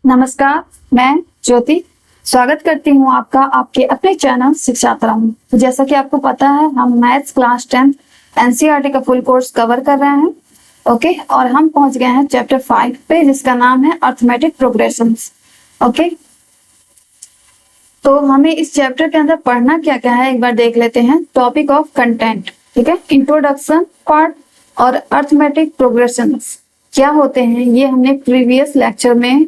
नमस्कार, मैं ज्योति स्वागत करती हूँ आपका आपके अपने चैनल शिक्षात्रा में। तो जैसा कि आपको पता है, हम मैथ्स क्लास 10 एनसीईआरटी का फुल कोर्स कवर कर रहे हैं। ओके, और हम पहुंच गए हैं चैप्टर 5 पे, जिसका नाम है अर्थमेटिक प्रोग्रेशंस। ओके, तो हमें इस चैप्टर के अंदर पढ़ना क्या क्या है एक बार देख लेते हैं। टॉपिक ऑफ कंटेंट, ठीक है, इंट्रोडक्शन पार्ट और अर्थमेटिक प्रोग्रेशंस क्या होते हैं ये हमने प्रीवियस लेक्चर में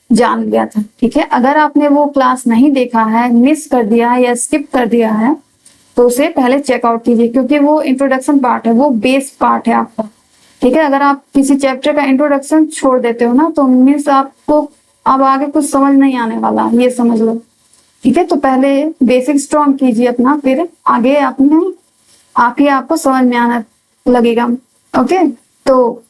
जान लिया था। ठीक है, अगर आपने वो क्लास नहीं देखा है, मिस कर दिया है या स्किप कर दिया है, तो उसे पहले चेकआउट कीजिए, क्योंकि वो इंट्रोडक्शन पार्ट है, वो बेस पार्ट है आपका। ठीक है, अगर आप किसी चैप्टर का इंट्रोडक्शन छोड़ देते हो ना, तो मीन्स आपको अब आगे कुछ समझ नहीं आने वाला, ये समझ लो। ठीक है, तो पहले बेसिक स्ट्रॉन्ग कीजिए अपना, फिर आगे आपको समझ में आने लगेगा। ओके, तो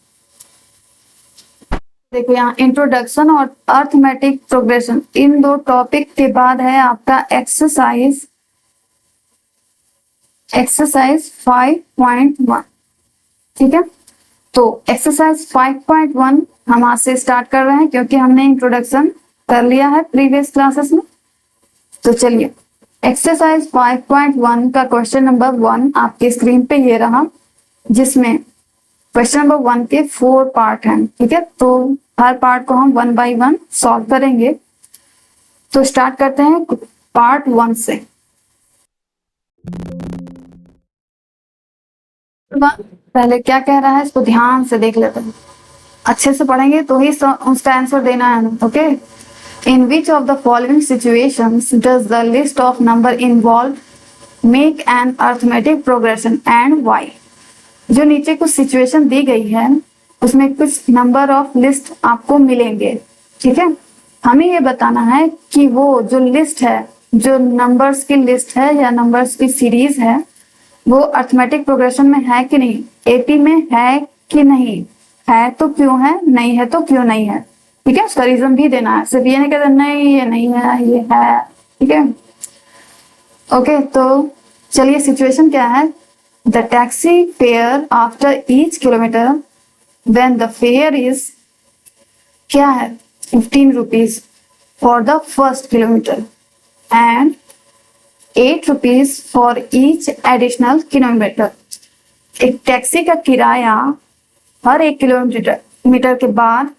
देखो यहाँ इंट्रोडक्शन और अर्थमेटिक प्रोग्रेशन, इन दो टॉपिक के बाद है आपका एक्सरसाइज 5.1। ठीक है, तो एक्सरसाइज 5.1 हम आज से स्टार्ट कर रहे हैं, क्योंकि हमने इंट्रोडक्शन कर लिया है प्रीवियस क्लासेस में। तो चलिए, एक्सरसाइज 5.1 का क्वेश्चन नंबर 1 आपके स्क्रीन पे ये रहा, जिसमें क्वेश्चन नंबर 1 के 4 पार्ट हैं। ठीक है, तो हर पार्ट को हम 1 बाय 1 सॉल्व करेंगे। तो स्टार्ट करते हैं पार्ट 1 से। पहले क्या कह रहा है इसको ध्यान से देख लेते हैं, अच्छे से पढ़ेंगे तो ही उसका आंसर देना है। Okay, in which of the following situations does the list of number involve make an arithmetic progression and why. जो नीचे कुछ सिचुएशन दी गई है, उसमें कुछ नंबर ऑफ लिस्ट आपको मिलेंगे। ठीक है, हमें ये बताना है कि वो जो लिस्ट है, जो नंबर्स की लिस्ट है या नंबर्स की सीरीज है, वो अर्थमेटिक प्रोग्रेशन में है कि नहीं, एपी में है कि नहीं, है तो क्यों है, नहीं है तो क्यों नहीं है। ठीक है, उसका रीजन भी देना है, सिर्फ ये नहीं कहते नहीं ये नहीं है, ये है। ठीक है, ओके, तो चलिए सिचुएशन क्या है। The taxi fare after each kilometre when the fair is क्या है 15 rupees for the first kilometre and 8 rupees for each additional kilometre. एक टैक्सी का किराया हर 1 किलोमीटर के बाद,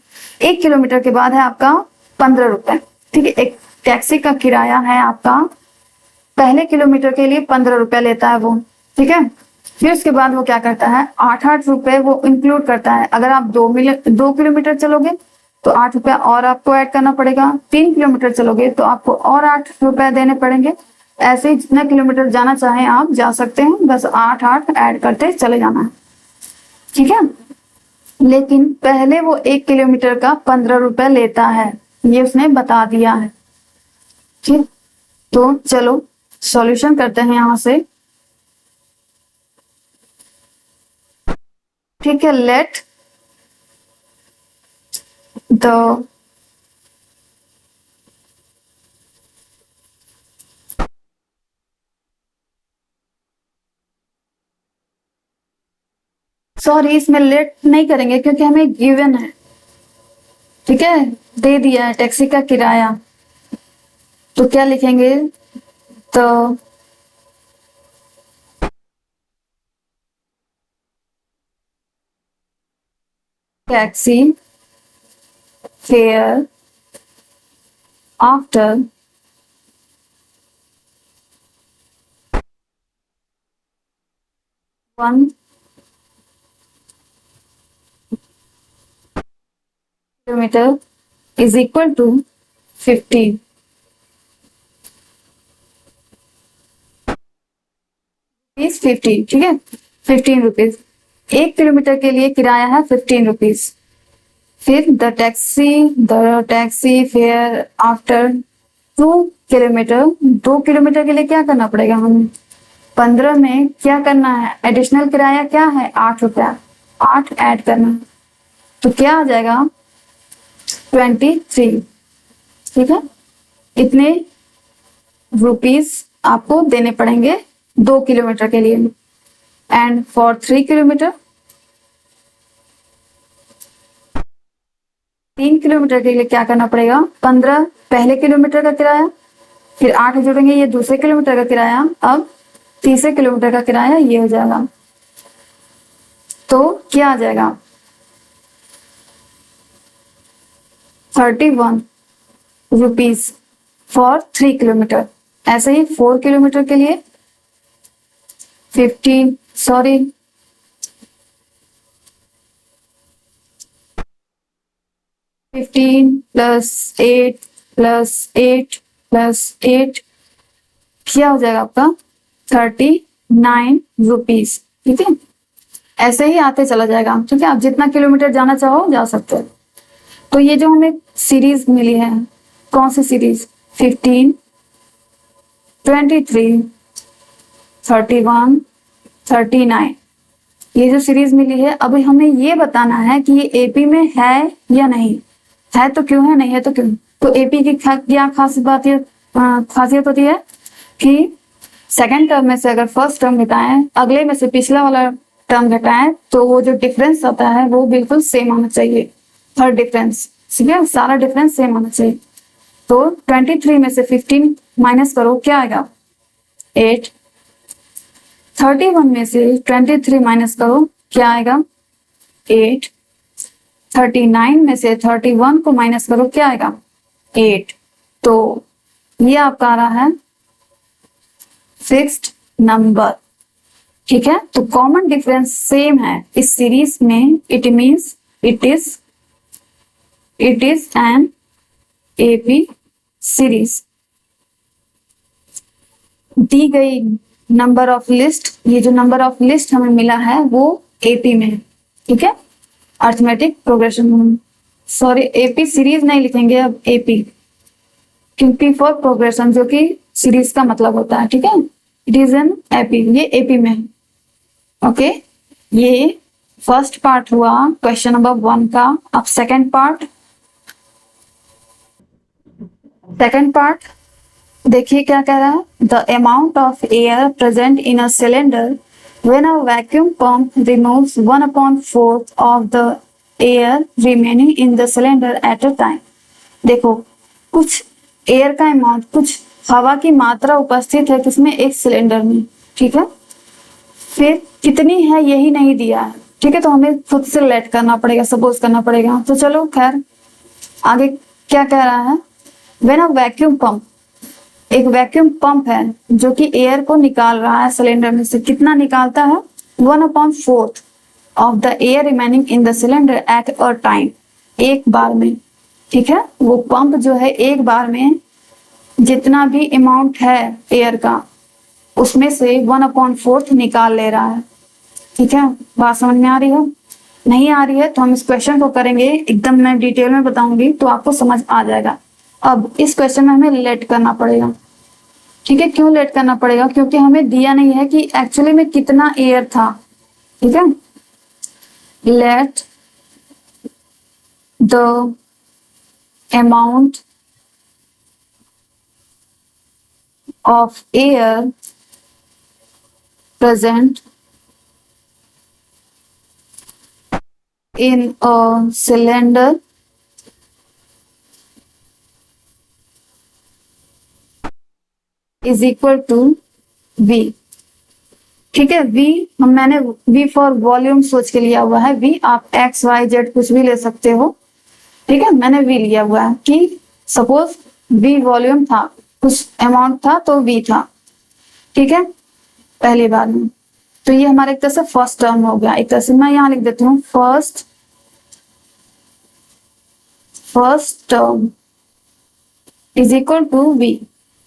1 किलोमीटर के बाद है आपका 15 रुपए। ठीक है, एक टैक्सी का किराया है आपका पहले किलोमीटर के लिए 15 रुपए लेता है वो। ठीक है, फिर उसके बाद वो क्या करता है, 8 रुपए वो इंक्लूड करता है। अगर आप 2 किलोमीटर चलोगे तो 8 रुपया और आपको ऐड करना पड़ेगा। 3 किलोमीटर चलोगे तो आपको और 8 रुपए देने पड़ेंगे। ऐसे ही जितना किलोमीटर जाना चाहे आप जा सकते हैं, बस 8 ऐड करते चले जाना है। ठीक है, लेकिन पहले वो 1 किलोमीटर का 15 रुपए लेता है, ये उसने बता दिया है। ठीक, तो चलो सॉल्यूशन करते हैं यहां से। ठीक है, लेट द सॉरी, इसमें लेट नहीं करेंगे क्योंकि हमें गिवन है। ठीक है, दे दिया है टैक्सी का किराया, तो क्या लिखेंगे, तो taxi fare after one kilometre is equal to 15। ठीक है, 15 रुपीज 1 किलोमीटर के लिए किराया है 15 रुपीज। फिर the taxi fare after 2 kilometre, 2 kilometre के लिए क्या करना पड़ेगा हमें, 15 में क्या करना है, एडिशनल किराया क्या है 8 रुपया, 8 ऐड करना है, तो क्या आ जाएगा 23। ठीक है, इतने रुपीस आपको देने पड़ेंगे 2 किलोमीटर के लिए। एंड फॉर 3 किलोमीटर 3 किलोमीटर के लिए क्या करना पड़ेगा, 15 पहले किलोमीटर का किराया, फिर 8 जोड़ेंगे ये दूसरे किलोमीटर का किराया, अब तीसरे किलोमीटर का किराया ये हो जाएगा। तो क्या आ जाएगा, 31 रुपीज फॉर 3 किलोमीटर। ऐसे ही 4 किलोमीटर के लिए 15 प्लस 8 प्लस 8 क्या हो जाएगा आपका 39 रुपीज। ठीक है, ऐसे ही आते चला जाएगा। ठीक है, आप जितना किलोमीटर जाना चाहो जा सकते हो। तो ये जो हमें सीरीज मिली है, कौन सी सीरीज, 15, 23, 31, 39, ये जो सीरीज मिली है, अभी हमें ये बताना है कि ये एपी में है या नहीं है, तो क्यों है, नहीं है तो क्यों। तो एपी की क्या खासियत होती है कि सेकंड टर्म में से अगर फर्स्ट टर्म घटाएं, अगले में से पिछला वाला टर्म घटाएं, तो वो जो डिफरेंस होता है वो बिल्कुल सेम आना चाहिए, हर डिफरेंस। ठीक है, सारा डिफरेंस सेम आना चाहिए। तो 23 में से 15 माइनस करो, क्या आएगा 8। 31 में से 23 माइनस करो, क्या आएगा 8। 39 में से 31 को माइनस करो, क्या आएगा 8। तो ये आपका आ रहा है फिक्स्ड नंबर। ठीक है, तो कॉमन डिफरेंस सेम है इस सीरीज में, it means it is an AP series. दी गई नंबर ऑफ लिस्ट, ये जो नंबर ऑफ लिस्ट हमें मिला है वो एपी में है। ठीक है, arithmetic progression, sorry AP series नहीं लिखेंगे अब, एपी, क्योंकि फॉर प्रोग्रेशन जो कि सीरीज का मतलब होता है। ठीक है, इट इज एन एपी, ये एपी में है। ओके, ये फर्स्ट पार्ट हुआ क्वेश्चन नंबर 1 का। अब सेकंड पार्ट देखिए क्या कह रहा है, the amount of air present in a cylinder when a vacuum pump removes 1/4 of the air remaining in the cylinder at a time. देखो, कुछ एयर का अमाउंट, कुछ हवा की मात्रा उपस्थित है किसमें, एक सिलेंडर में। ठीक है, फिर कितनी है यही नहीं दिया है। ठीक है, तो हमें खुद से लेट करना पड़ेगा, सपोज करना पड़ेगा। तो चलो खैर, आगे क्या कह रहा है, व्हेन अ वैक्यूम पंप, एक वैक्यूम पंप है जो कि एयर को निकाल रहा है सिलेंडर में से, कितना निकालता है 1/4 of the air remaining in the cylinder at a time, एक बार में। ठीक है, वो पंप जो है एक बार में जितना भी अमाउंट है एयर का, उसमें से 1/4 निकाल ले रहा है। ठीक है, बात समझ में आ रही है, नहीं आ रही है तो हम इस क्वेश्चन को करेंगे, एकदम मैं डिटेल में बताऊंगी तो आपको समझ आ जाएगा। अब इस क्वेश्चन में हमें लेट करना पड़ेगा। ठीक है, क्यों लेट करना पड़ेगा, क्योंकि हमें दिया नहीं है कि एक्चुअली में कितना एयर था। ठीक है, let the amount of air present in a cylinder is equal to V। ठीक है, V मैंने V फॉर वॉल्यूम सोच के लिया हुआ है। V आप X Y Z कुछ भी ले सकते हो। ठीक है, मैंने V लिया हुआ है कि सपोज V वॉल्यूम था, कुछ अमाउंट था तो V था। ठीक है, पहली बार में तो ये हमारे एक तरह से फर्स्ट टर्म हो गया। एक तरह से मैं यहां लिख देती हूँ first term is equal to V।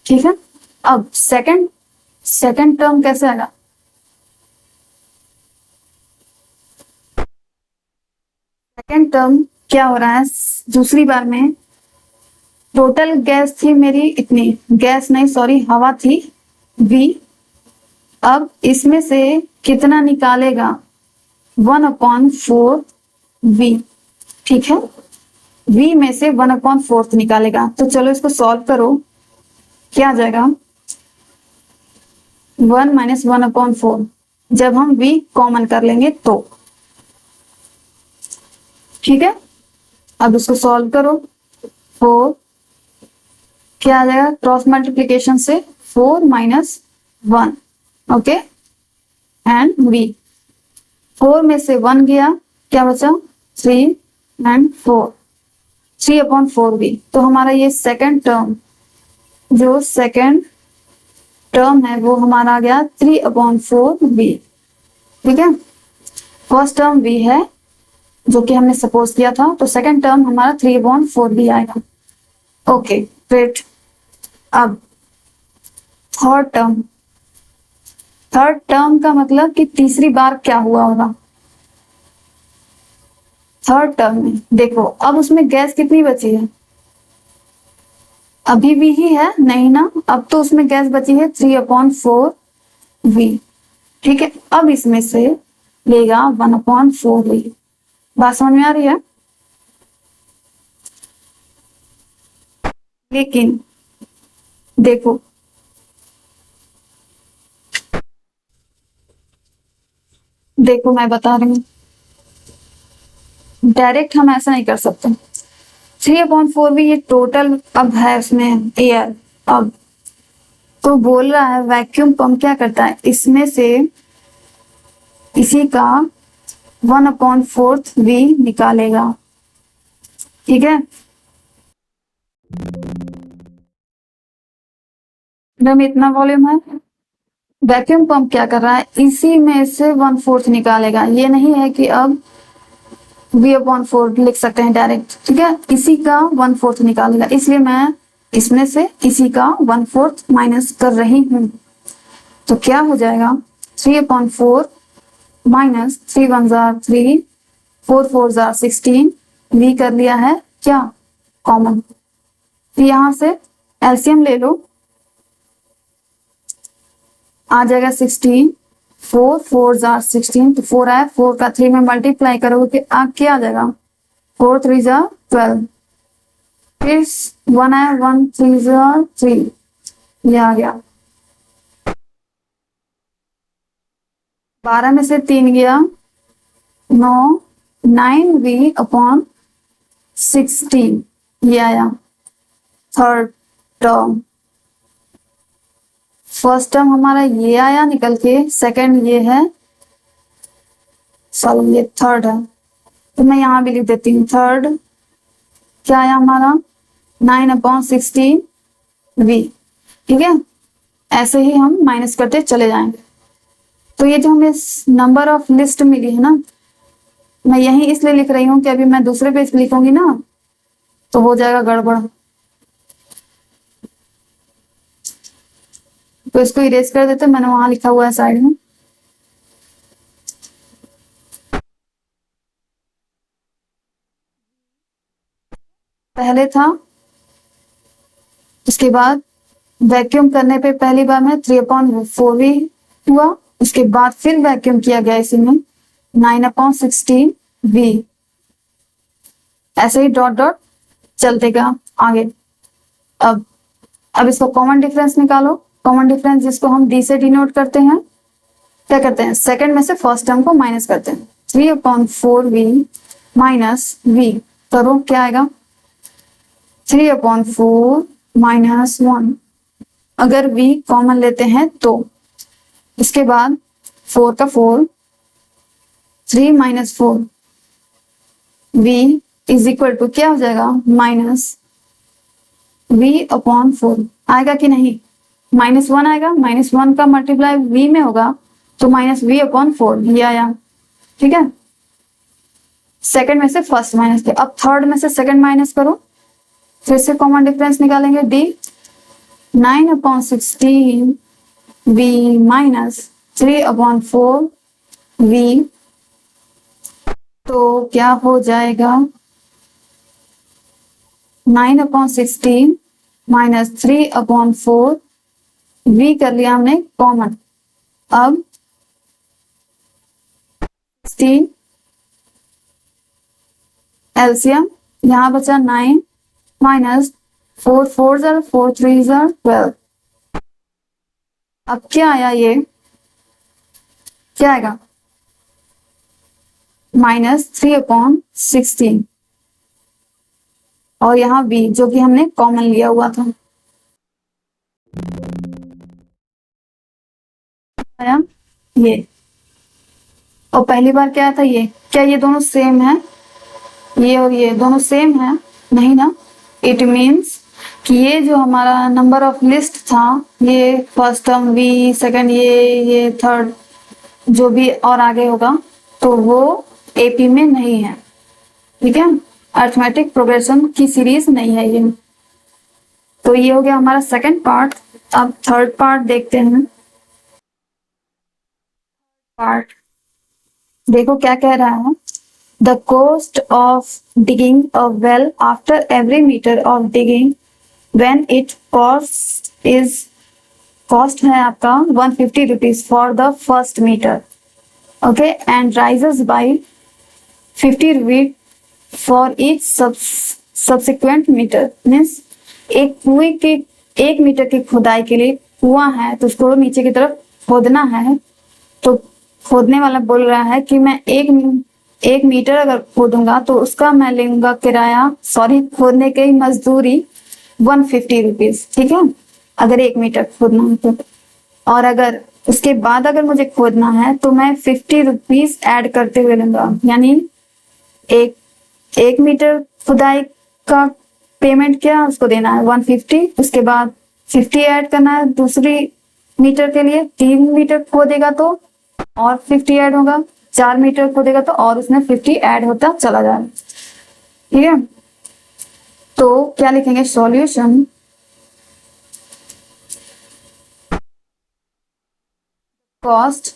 ठीक है, अब सेकंड टर्म कैसे आएगा, सेकंड टर्म क्या हो रहा है, दूसरी बार में टोटल गैस थी मेरी इतनी, गैस नहीं सॉरी हवा थी V। अब इसमें से कितना निकालेगा 1/4 V। ठीक है, V में से 1/4 निकालेगा। तो चलो इसको सॉल्व करो, क्या आ जाएगा 1 - 1/4, जब हम V कॉमन कर लेंगे तो। ठीक है, अब इसको सॉल्व करो। 4 क्या आ जाएगा, क्रॉस मल्टीप्लीकेशन से 4 माइनस 1, ओके, एंड v। 4 में से 1 गया, क्या बचा 3 एंड 4, 3/4v। तो हमारा ये सेकंड टर्म, जो सेकंड टर्म है वो हमारा आ गया 3/4v। ठीक है, फर्स्ट टर्म v है जो कि हमने सपोज किया था, तो सेकंड टर्म हमारा 3/4v आएगा। Okay great. अब थर्ड टर्म, थर्ड टर्म का मतलब कि तीसरी बार क्या हुआ होगा थर्ड टर्म में। देखो अब उसमें गैस कितनी बची है, अभी भी ही है नहीं ना, अब तो उसमें गैस बची है 3/4v। ठीक है, अब इसमें से लेगा 1/4v। बात समझ में आ रही है। लेकिन देखो देखो मैं बता रही हूँ, डायरेक्ट हम ऐसा नहीं कर सकते। 3/4v ये टोटल अब है उसमें एयर। अब तो बोल रहा है वैक्यूम पंप क्या करता है, इसमें से इसी का 1/4v निकालेगा। ठीक है, में इतना वॉल्यूम है, वैक्यूम पंप क्या कर रहा है, इसी में से 1/4 निकालेगा। ये नहीं है कि अब v/4 लिख सकते हैं डायरेक्ट। ठीक है, इसी का 1/4 निकालेगा, इसलिए मैं इसमें से इसी का 1/4 माइनस कर रही हूँ। तो क्या हो जाएगा 3/4 माइनस 3 1 3, 4 4 16, v कर लिया है क्या कॉमन, तो यहां से एलसीएम ले लो, आ जाएगा 16, 4 4 16, तो 4 आया, 4 का 3 में मल्टीप्लाई करोगे क्या आ जाएगा 4 3 12, फिर 1 आया, 1 3 3, ये आ गया। 12 में से 3 गया 9, 9v/16, ये आया थर्ड टर्म। फर्स्ट टर्म हमारा ये आया निकल के, सेकंड ये है, सॉरी ये थर्ड है, तो मैं यहां भी लिख देती हूँ थर्ड क्या आया हमारा 9/16v। ठीक है, ऐसे ही हम माइनस करते चले जाएंगे। तो ये जो हमें नंबर ऑफ लिस्ट मिली है ना, मैं यही इसलिए लिख रही हूँ कि अभी मैं दूसरे पेज पे लिखूंगी ना तो हो जाएगा गड़बड़, तो इसको इरेज कर देते, मैंने वहां लिखा हुआ है साइड में। पहले था, उसके बाद वैक्यूम करने पे पहली बार में 3/4v हुआ, उसके बाद फिर वैक्यूम किया गया इसी में 9/16v, ऐसे ही डॉट डॉट चलते गया आगे। अब इसको कॉमन डिफरेंस निकालो। कॉमन डिफरेंस जिसको हम डी से डिनोट करते हैं, क्या करते हैं सेकंड में से फर्स्ट टर्म को माइनस करते हैं। 3/4v माइनस v करो क्या आएगा 3/4 माइनस 1। अगर v कॉमन लेते हैं तो इसके बाद 4 का 4, 3 minus 4, v is equal to क्या हो जाएगा -v/4 आएगा कि नहीं, -1 आएगा, -1 का मल्टीप्लाई v में होगा तो -v/4 ये आया। ठीक है, सेकंड में से फर्स्ट माइनस किया, अब थर्ड में से सेकंड माइनस करो, फिर से कॉमन डिफरेंस निकालेंगे d 9/16v माइनस 3/4v, तो क्या हो जाएगा 9/16 माइनस 3/4v कर लिया हमने कॉमन। अब 16 एलसीएम यहां बचा 9 माइनस 4 4 4 3 12। अब क्या आया, ये क्या आएगा -3/16, और यहाँ v जो कि हमने कॉमन लिया हुआ था। आया ये, और पहली बार क्या था ये, क्या ये दोनों सेम है, ये और ये दोनों सेम है, नहीं ना। इट मीन्स कि ये जो हमारा नंबर ऑफ लिस्ट था, ये फर्स्ट टर्म v, सेकंड ये थर्ड जो भी और आगे होगा, तो वो एपी में नहीं है, ठीक है। अर्थमेटिक प्रोग्रेशन की सीरीज नहीं है ये। तो ये हो गया हमारा सेकंड पार्ट। अब थर्ड पार्ट देखते हैं। पार्ट देखो क्या कह रहा है। The cost of digging a well after every metre of digging when it cost है आपका 150 rupees for the first metre, okay, and rises by 50 rupees for each subsequent metre. Means एक कुएं के 1 मीटर की खुदाई के लिए कुआं है तो उसको नीचे की तरफ खोदना है, तो खोदने वाला बोल रहा है कि मैं एक मीटर अगर खोदूंगा तो उसका मैं लूंगा किराया, सॉरी खोदने की मजदूरी 150 रुपीज, ठीक है, अगर 1 मीटर खोदना है तो। और अगर उसके बाद अगर मुझे खोदना है तो मैं 50 रुपीज ऐड करते हुए लूंगा, यानी एक मीटर खुदाई का पेमेंट क्या उसको देना है 150, उसके बाद 50 ऐड करना है दूसरी मीटर के लिए, 3 मीटर खोदेगा तो और 50 ऐड होगा, 4 मीटर खोदेगा तो और उसमें 50 ऐड होता चला जाएगा, ठीक है। तो क्या लिखेंगे, solution cost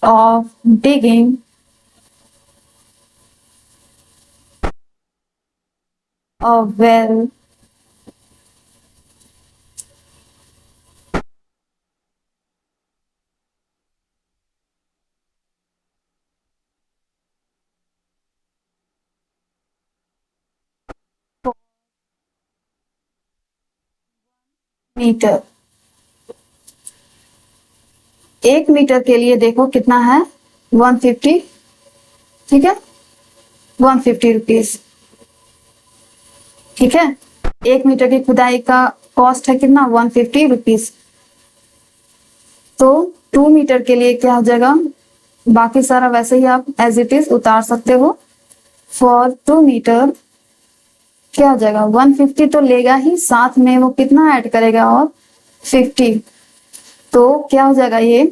of digging a well metre. 1 metre के लिए देखो कितना है 150, ठीक है, 150 रुपीज, ठीक है। 1 मीटर की खुदाई का कॉस्ट है कितना 150 रुपीज। तो 2 मीटर के लिए क्या हो जाएगा, बाकी सारा वैसे ही आप एज इट इज उतार सकते हो। फॉर 2 मीटर क्या हो जाएगा 150 तो लेगा ही, साथ में वो कितना ऐड करेगा और 50, तो क्या हो जाएगा ये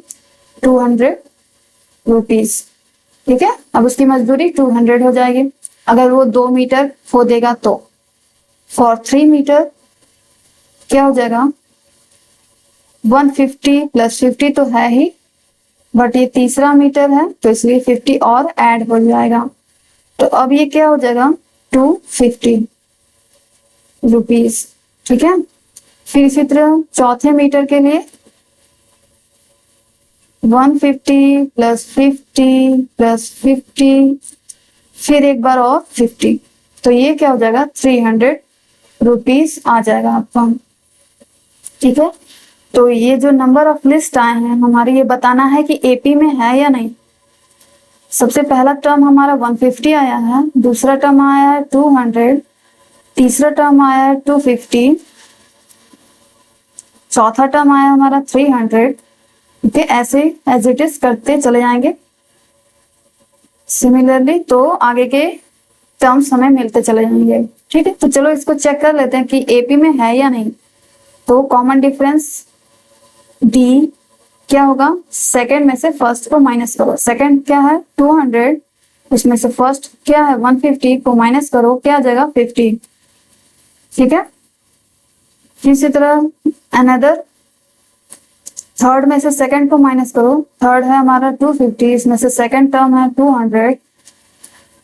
200 रुपीज, ठीक है। अब उसकी मजदूरी 200 हो जाएगी। अगर वो 2 मीटर खोदेगा तो फॉर 3 मीटर क्या हो जाएगा 150 प्लस 50 तो है ही, बट ये तीसरा मीटर है तो इसलिए 50 और ऐड हो जाएगा, तो अब ये क्या हो जाएगा 250 रुपीज, ठीक है। फिर इसी तरह चौथे मीटर के लिए 150 प्लस 50 प्लस 50 फिर एक बार और 50, तो ये क्या हो जाएगा 300 रुपीज आ जाएगा आपका, ठीक है। तो ये जो नंबर ऑफ लिस्ट आए हैं हमारे, ये बताना है कि एपी में है या नहीं। सबसे पहला टर्म हमारा 150 आया है, दूसरा टर्म आया है 200, तीसरा टर्म आया है 250, चौथा टर्म आया हमारा 300, ठीक है। ऐसे एज इट इज करते चले जाएंगे सिमिलरली, तो आगे के टर्म्स हमें मिलते चले जाएंगे, ठीक है। तो चलो इसको चेक कर लेते हैं कि एपी में है या नहीं। तो कॉमन डिफरेंस डी क्या होगा, सेकंड में से फर्स्ट को माइनस करो, सेकंड क्या है 200, उसमें से फर्स्ट क्या है 150 को माइनस करो, क्या आ जाएगा 50, ठीक है। इसी तरह अनदर थर्ड में से सेकंड को माइनस करो, थर्ड है हमारा 250, इसमें से सेकंड टर्म है 200,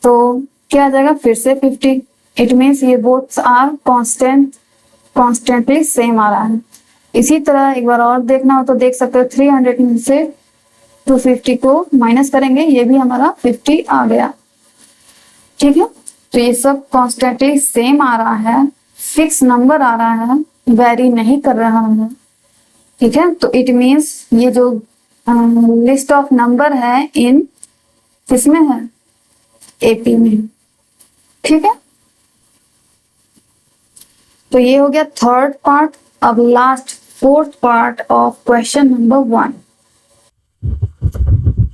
तो क्या आ जाएगा फिर से 50। इट मीन्स ये बोथ आर कॉन्स्टेंटली सेम आ रहा है। इसी तरह एक बार और देखना हो तो देख सकते हो 300 में से 250 को माइनस करेंगे, ये भी हमारा 50 आ गया, ठीक है। तो ये सब कॉन्स्टेंटली सेम आ रहा है, फिक्स नंबर आ रहा है, वेरी नहीं कर रहा है, ठीक है। तो इट मीन्स ये जो लिस्ट ऑफ नंबर है इन, किसमें है, एपी में। ठीक है, तो ये हो गया थर्ड पार्ट। अब last fourth part of question number 1।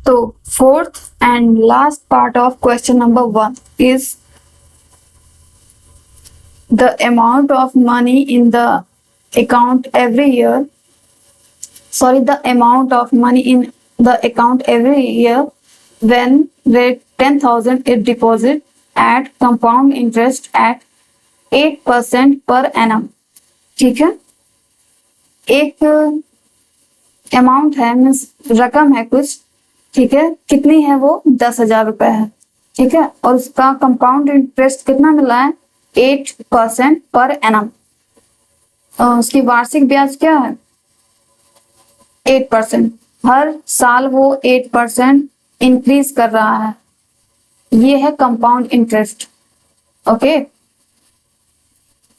तो fourth and last part of question number 1 is the amount of money in the account every year, the amount of money in the account every year when rate 10,000 is deposit at compound interest at 8% per annum। ठीक है, एक amount है, means रकम है कुछ, ठीक है, कितनी है वो, 10,000 रुपए है। ठीक है, और उसका कंपाउंड इंटरेस्ट कितना मिल रहा है, 8% पर एनम। उसकी वार्षिक ब्याज क्या है, 8%। हर साल वो 8% इंक्रीज कर रहा है, ये है कंपाउंड इंटरेस्ट। ओके,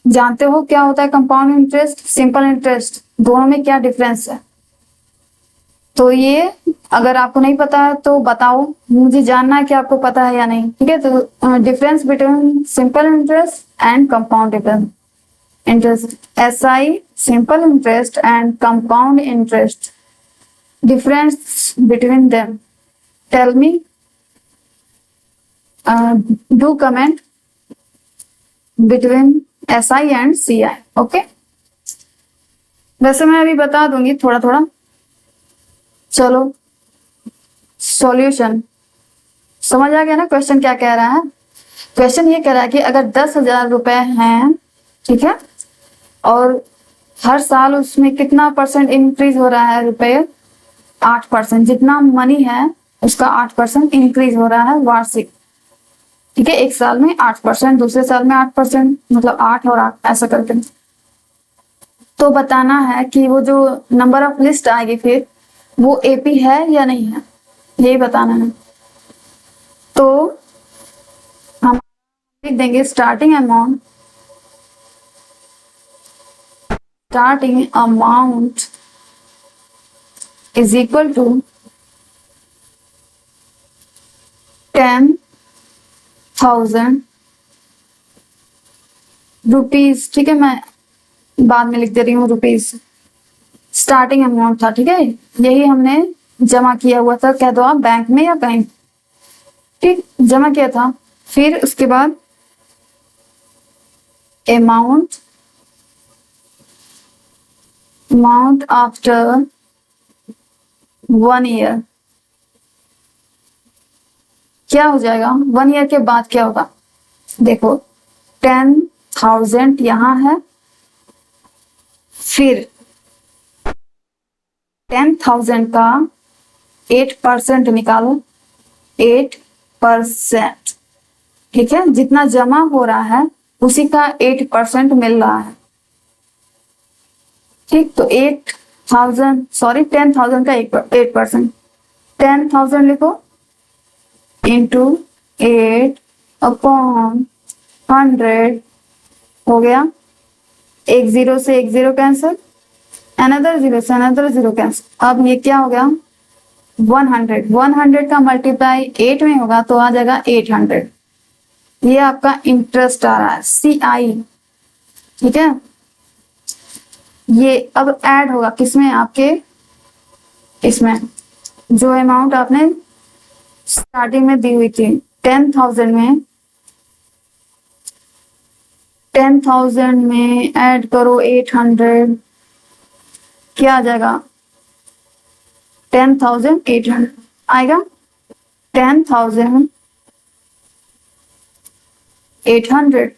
जानते हो क्या होता है कंपाउंड इंटरेस्ट, सिंपल इंटरेस्ट, दोनों में क्या डिफरेंस है? तो ये अगर आपको नहीं पता है तो बताओ, मुझे जानना है कि आपको पता है या नहीं। ठीक है, तो difference between simple interest and compound interest, SI simple interest and compound interest, difference between them, tell me, do comment between SI and CI. Okay, वैसे मैं अभी बता दूंगी थोड़ा थोड़ा। चलो, सॉल्यूशन समझ आ गया ना, क्वेश्चन क्या कह रहा है? क्वेश्चन ये कह रहा है कि अगर 10,000 रुपए हैं, ठीक है, और हर साल उसमें कितना परसेंट इंक्रीज हो रहा है रुपए, 8%। जितना मनी है उसका 8% इंक्रीज हो रहा है वार्षिक। ठीक है, एक साल में 8%, दूसरे साल में 8%, मतलब 8 और 8 ऐसा करके। तो बताना है कि वो जो नंबर ऑफ लिस्ट आएगी फिर वो एपी है या नहीं है, यही बताना है। तो हम लिख देंगे starting amount is equal to 10,000 rupees. ठीक है, मैं बाद में लिख दे रही हूँ रुपीज, स्टार्टिंग अमाउंट था। ठीक है, यही हमने जमा किया हुआ था, कह दो आप बैंक में या कहीं, ठीक, जमा किया था। फिर उसके बाद अमाउंट आफ्टर 1 ईयर, क्या हो जाएगा 1 ईयर के बाद क्या होगा, देखो 10,000 यहां है, फिर 10,000 का 8% निकालो, 8%। ठीक है, जितना जमा हो रहा है उसी का 8% मिल रहा है। ठीक, तो 10,000 का 8%, 10,000 लिखो इंटू 8/100 हो गया। एक जीरो से एक जीरो कैंसिल, अनदर जीरो से अनदर जीरो कैंसिल। अब ये क्या हो गया, 100 का मल्टीप्लाई 8 में होगा तो आ जाएगा 800। ये आपका इंटरेस्ट आ रहा है, CI। ठीक है, ये अब ऐड होगा किसमें, आपके इसमें जो अमाउंट आपने स्टार्टिंग में दी हुई थी 10,000 में, 10,000 में ऐड करो 800, क्या आ जाएगा, 10,800 आएगा, 10,800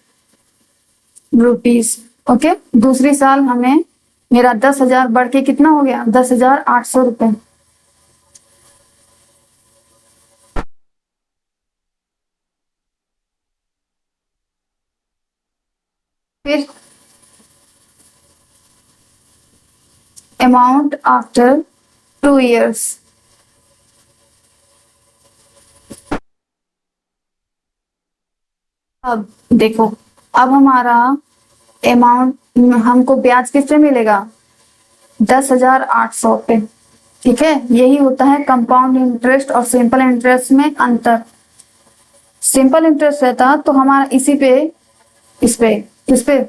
रुपीज। ओके, दूसरी साल हमें मेरा 10,000 बढ़ के कितना हो गया, 10,800 रुपए। फिर अमाउंट आफ्टर 2 years, अब देखो, अब हमारा अमाउंट, हमको ब्याज किससे मिलेगा, 10,800 पे। ठीक है, यही होता है कंपाउंड इंटरेस्ट और सिंपल इंटरेस्ट में अंतर। सिंपल इंटरेस्ट रहता तो हमारा इस पे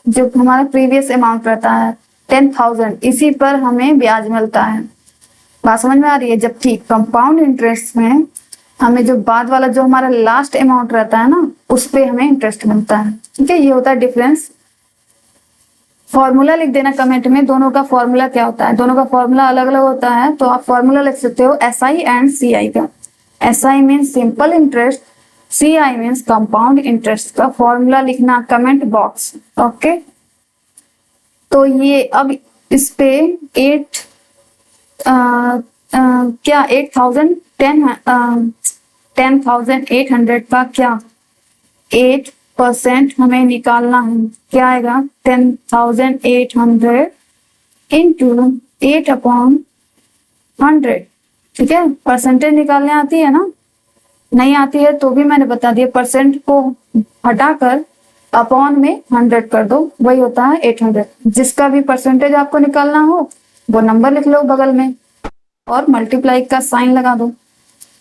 जो हमारा प्रीवियस अमाउंट रहता है 10,000, इसी पर हमें ब्याज मिलता है। बात समझ में आ रही है? जबकि कंपाउंड इंटरेस्ट में हमें जो बाद वाला जो हमारा लास्ट अमाउंट रहता है ना, उस पे हमें इंटरेस्ट मिलता है। ठीक है, ये होता है डिफरेंस। फॉर्मूला लिख देना कमेंट में, दोनों का फॉर्मूला क्या होता है। दोनों का फॉर्मूला अलग अलग होता है, तो आप फॉर्मूला लिख सकते हो SI एंड CI का। SI means simple interest, CI means compound interest का फॉर्मूला लिखना कमेंट बॉक्स। ओके, तो ये अब इस पे 10,800 का क्या 8% हमें निकालना है। क्या आएगा? 10,800 इंटू 8/100। ठीक है, परसेंटेज निकालने आती है ना? नहीं आती है तो भी मैंने बता दिया, परसेंट को हटाकर अपॉन में 100 कर दो, वही होता है 800। जिसका भी परसेंटेज आपको निकालना हो वो नंबर लिख लो बगल में और मल्टीप्लाई का साइन लगा दो।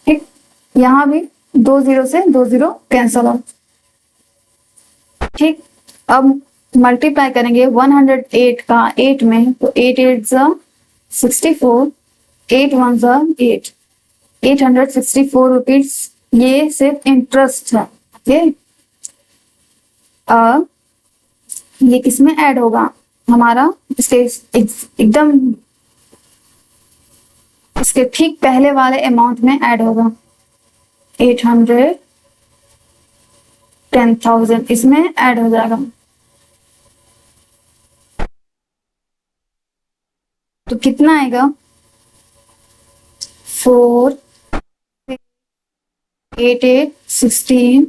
ठीक, यहाँ भी 2 0 से 2 0 कैंसल हो। ठीक, अब मल्टीप्लाई करेंगे 108 का 8 में, तो 8 8 64, 8 1 8, 864 रुपीज। ये सिर्फ इंटरेस्ट है। ओके, ये किसमें ऐड होगा? हमारा इसके एकदम इसके ठीक पहले वाले अमाउंट में ऐड होगा। 800 10,000 इसमें ऐड हो जाएगा। तो कितना आएगा? 4 8 8 16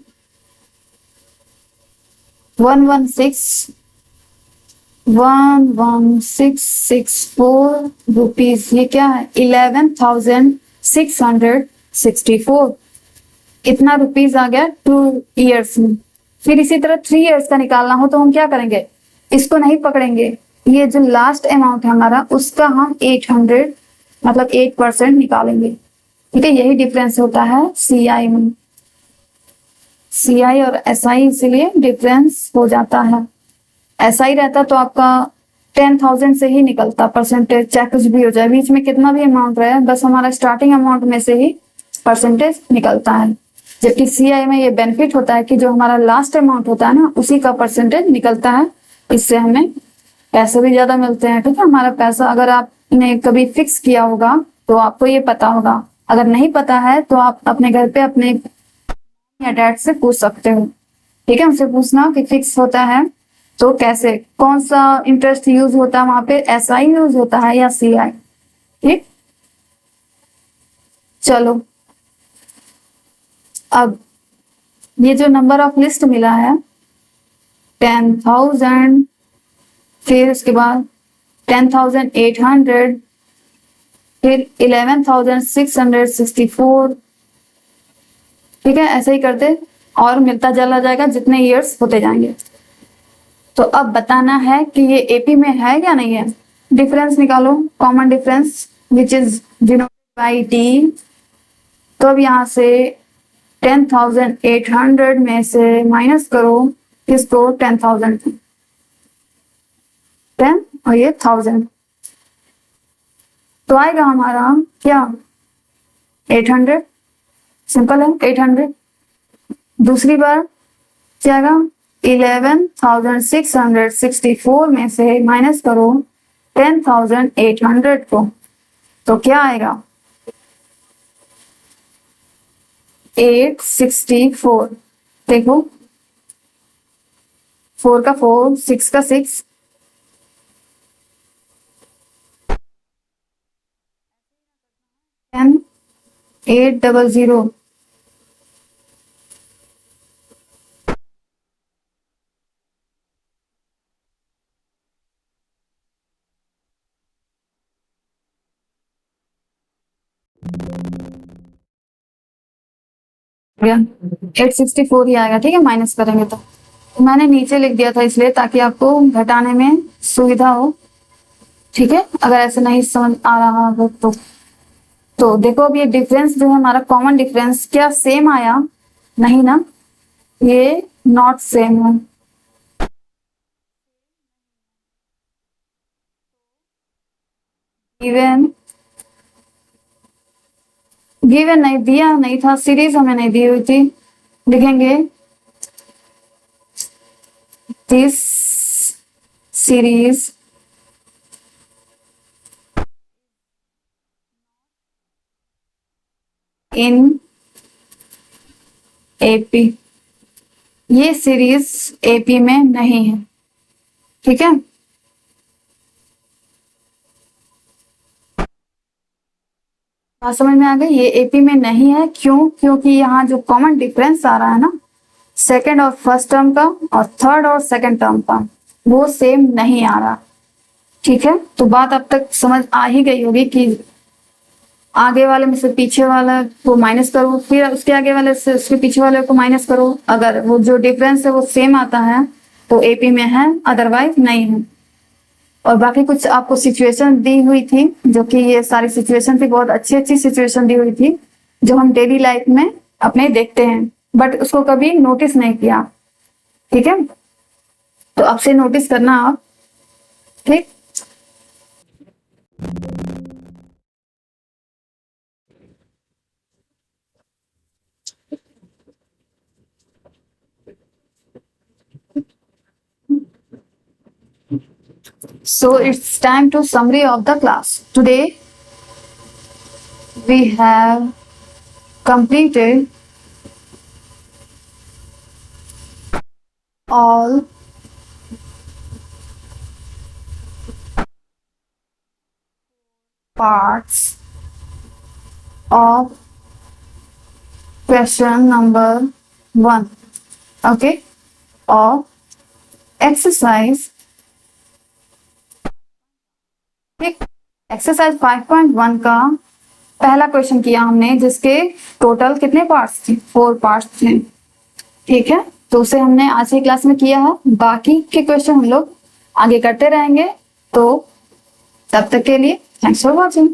11664 रुपीज। ये क्या है? 11,664। इतना रुपीज आ गया 2 इयर्स में। फिर इसी तरह 3 इयर्स का निकालना हो तो हम क्या करेंगे? इसको नहीं पकड़ेंगे, ये जो लास्ट अमाउंट है हमारा उसका हम 800 मतलब 8% निकालेंगे। ठीक है, यही डिफरेंस होता है CI में। CI और SI इसीलिए डिफरेंस हो जाता है। SI रहता तो आपका 10,000 से ही निकलता परसेंटेज, चाहे कुछ भी हो जाए, बीच में कितना भी अमाउंट रहे, बस हमारा स्टार्टिंग अमाउंट में से ही परसेंटेज निकलता है। जबकि CI में ये बेनिफिट होता है कि जो हमारा लास्ट अमाउंट होता है ना, उसी का परसेंटेज निकलता है। इससे हमें पैसे भी ज्यादा मिलते हैं। ठीक है, हमारा पैसा अगर आपने कभी फिक्स किया होगा तो आपको ये पता होगा, अगर नहीं पता है तो आप अपने घर पे अपने या डैड से पूछ सकते हो। ठीक है, उनसे पूछना कि फिक्स होता है तो कैसे, कौन सा इंटरेस्ट यूज होता है वहां पे, SI यूज होता है या CI। ठीक, चलो अब ये जो नंबर ऑफ लिस्ट मिला है 10,000, फिर उसके बाद 10,800, फिर 11,664। ठीक है, ऐसे ही करते और मिलता चला जाएगा जितने ईयर्स होते जाएंगे। तो अब बताना है कि ये AP में है या नहीं है। डिफरेंस निकालो, common difference which is denoted by D। तो अब यहाँ से 10,800 में से माइनस करो किसको? 10,000, 10 और ये 1000, तो आएगा हमारा क्या? 800। सिंपल है, 800। दूसरी बार क्या आएगा? 11,664 में से माइनस करो 10,800 को, तो क्या आएगा? 864। देखो, 4 का 4, 6 का 6, 10 800। गया 864 ही आएगा। ठीक है, माइनस करेंगे तो मैंने नीचे लिख दिया था इसलिए ताकि आपको घटाने में सुविधा हो। ठीक है, अगर ऐसे नहीं समझ आ रहा हो तो देखो अब ये डिफरेंस जो है हमारा कॉमन डिफरेंस क्या सेम आया? नहीं ना, ये नॉट सेम है। गिवन गिवन नहीं दिया नहीं था, सीरीज हमें नहीं दी हुई थी। लिखेंगे दिस सीरीज इन एपी, ये सीरीज एपी में नहीं है। ठीक है, बात समझ में आ गई? ये एपी में नहीं है, क्यों? क्योंकि यहाँ जो कॉमन डिफरेंस आ रहा है ना सेकंड और फर्स्ट टर्म का और थर्ड और सेकंड टर्म का, वो सेम नहीं आ रहा। ठीक है, तो बात अब तक समझ आ ही गई होगी कि आगे वाले में से पीछे वाला को माइनस करो, फिर उसके आगे वाले से उसके पीछे वाले को माइनस करो। अगर वो जो डिफरेंस है वो सेम आता है तो एपी में है, अदरवाइज नहीं है। और बाकी कुछ आपको सिचुएशन दी हुई थी, जो कि ये सारी सिचुएशन थी, बहुत अच्छी अच्छी सिचुएशन दी हुई थी जो हम डेली लाइफ में अपने देखते हैं, बट उसको कभी नोटिस नहीं किया। ठीक है, तो अब से नोटिस करना आप। ठीक, so it's time to summary of the class. Today we have completed all parts of question number 1, okay, of exercise, ठीक, एक्सरसाइज 5.1 का पहला क्वेश्चन किया हमने, जिसके टोटल कितने पार्ट्स थे? 4 पार्ट्स थे। ठीक है, तो उसे हमने आज की क्लास में किया है, बाकी के क्वेश्चन हम लोग आगे करते रहेंगे। तो तब तक के लिए थैंक्स फॉर वॉचिंग।